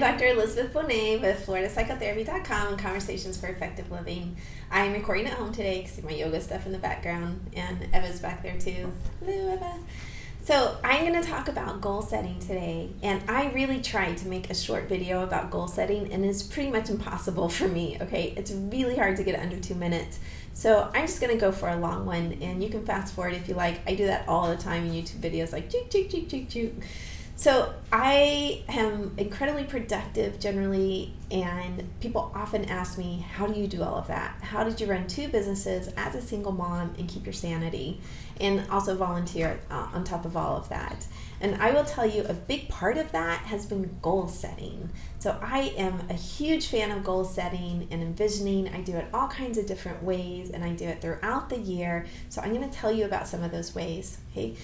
Dr. Elizabeth Bonet with FloridaPsychotherapy.com and Conversations for Effective Living. I'm recording at home today because my yoga stuff in the background, and Eva's back there too. Hello, Eva. So I'm going to talk about goal setting today, and I really tried to make a short video about goal setting, and it's pretty much impossible for me, okay? It's really hard to get under 2 minutes. So I'm just going to go for a long one, and you can fast forward if you like. I do that all the time in YouTube videos, like chook, chook, chook, chook, chook. So I am incredibly productive generally, and people often ask me, how do you do all of that? How did you run 2 businesses as a single mom and keep your sanity and also volunteer on top of all of that? And I will tell you, a big part of that has been goal setting. So I am a huge fan of goal setting and envisioning. I do it all kinds of different ways, and I do it throughout the year. So I'm going to tell you about some of those ways, okay?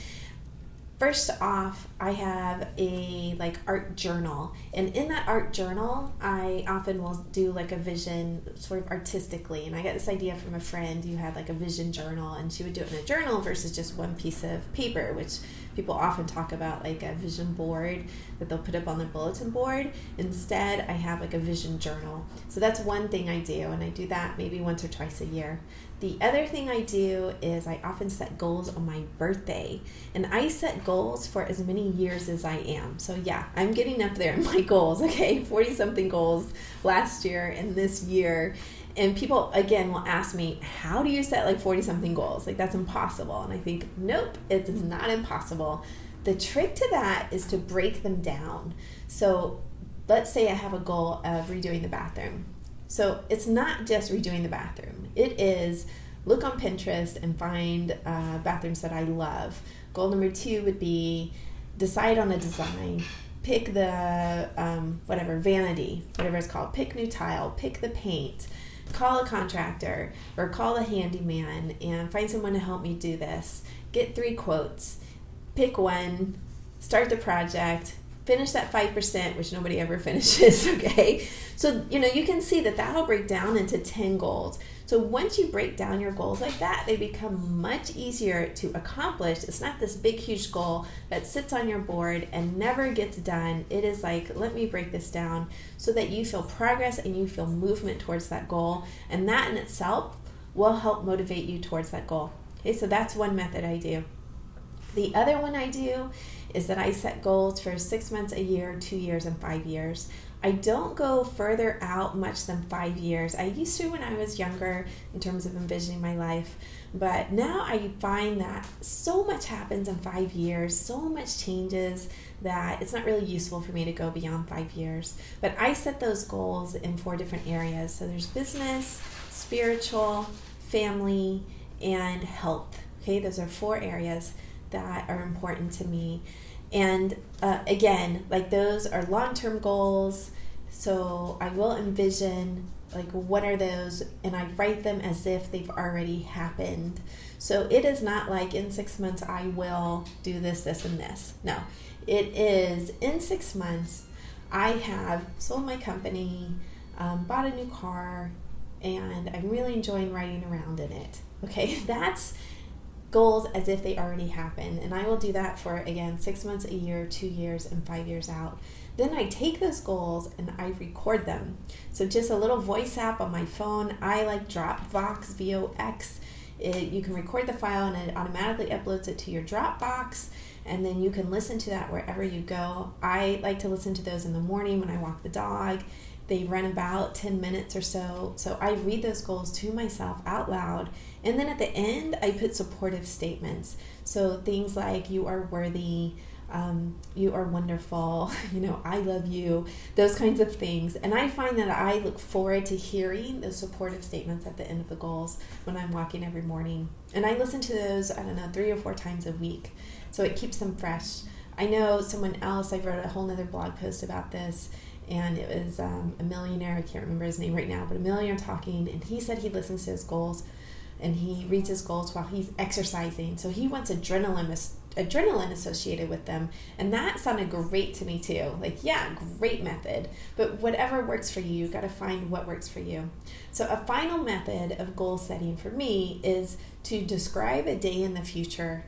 First off, I have a art journal, and in that art journal, I often will do a vision sort of artistically, and I got this idea from a friend who had a vision journal, and she would do it in a journal versus just one piece of paper, which people often talk about a vision board that they'll put up on the bulletin board. Instead, I have a vision journal. So that's one thing I do, and I do that maybe once or twice a year. The other thing I do is I often set goals on my birthday, and I set goals for as many years as I am. So yeah, I'm getting up there in my goals, okay? 40 something goals last year and this year. And people, again, will ask me, how do you set 40 something goals? That's impossible. And I think, nope, it's not impossible. The trick to that is to break them down. So let's say I have a goal of redoing the bathroom. So it's not just redoing the bathroom. It is look on Pinterest and find bathrooms that I love. Goal number 2 would be decide on a design. Pick the, vanity, whatever it's called. Pick new tile. Pick the paint. Call a contractor or call a handyman and find someone to help me do this. Get 3 quotes. Pick one. Start the project. Finish that 5%, which nobody ever finishes, okay? So, you can see that that'll break down into 10 goals. So once you break down your goals like that, they become much easier to accomplish. It's not this big, huge goal that sits on your board and never gets done. It is let me break this down so that you feel progress and you feel movement towards that goal. And that in itself will help motivate you towards that goal. Okay, so that's one method I do. The other one I do is that I set goals for 6 months, a year, 2 years, and 5 years. I don't go further out much than 5 years. I used to when I was younger in terms of envisioning my life, but now I find that so much happens in 5 years, so much changes that it's not really useful for me to go beyond 5 years. But I set those goals in 4 different areas. So there's business, spiritual, family, and health. Okay, those are 4 areas that are important to me. And again, those are long-term goals. So I will envision what are those, and I write them as if they've already happened. So it is not in 6 months I will do this, this, and this. No, it is in 6 months I have sold my company, bought a new car, and I'm really enjoying riding around in it. Okay, that's goals as if they already happened, and I will do that for, again, 6 months, a year, 2 years, and 5 years out. Then I take those goals and I record them. So just a little voice app on my phone. I like Dropbox, VOX. You can record the file and it automatically uploads it to your Dropbox, and then you can listen to that wherever you go. I like to listen to those in the morning when I walk the dog. They run about 10 minutes or so. So I read those goals to myself out loud. And then at the end, I put supportive statements. So things like, you are worthy, you are wonderful, I love you, those kinds of things. And I find that I look forward to hearing those supportive statements at the end of the goals when I'm walking every morning. And I listen to those, 3 or 4 times a week. So it keeps them fresh. I know someone else, I wrote a whole nother blog post about this, and it was a millionaire, I can't remember his name right now, but a millionaire talking, and he said he listens to his goals and he reads his goals while he's exercising. So he wants adrenaline associated with them, and that sounded great to me too. Great method, but whatever works for you, you got to find what works for you. So a final method of goal setting for me is to describe a day in the future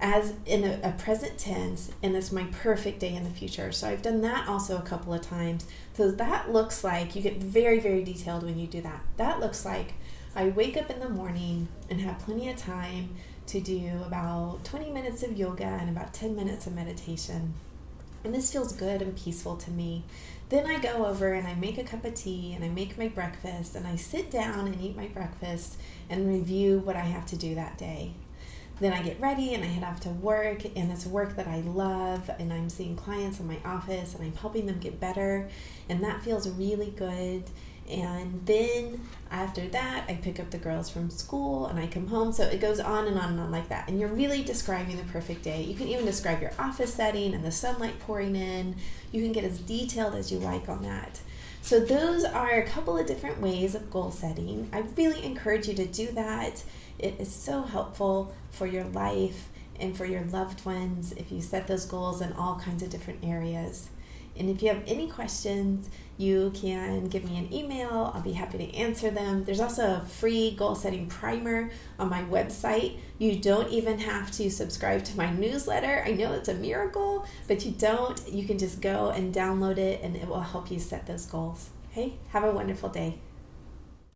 as in a present tense, and it's my perfect day in the future. So I've done that also a couple of times. So that looks like, you get very, very detailed when you do that. That looks like I wake up in the morning and have plenty of time to do about 20 minutes of yoga and about 10 minutes of meditation. And this feels good and peaceful to me. Then I go over and I make a cup of tea and I make my breakfast and I sit down and eat my breakfast and review what I have to do that day. Then I get ready and I head off to work, and it's work that I love, and I'm seeing clients in my office and I'm helping them get better, and that feels really good. And then after that, I pick up the girls from school and I come home. So it goes on and on and on like that. And you're really describing the perfect day. You can even describe your office setting and the sunlight pouring in. You can get as detailed as you like on that. So those are a couple of different ways of goal setting. I really encourage you to do that. It is so helpful for your life and for your loved ones if you set those goals in all kinds of different areas. And if you have any questions, you can give me an email. I'll be happy to answer them. There's also a free goal setting primer on my website. You don't even have to subscribe to my newsletter. I know it's a miracle, but you don't. You can just go and download it, and it will help you set those goals. Okay? Have a wonderful day.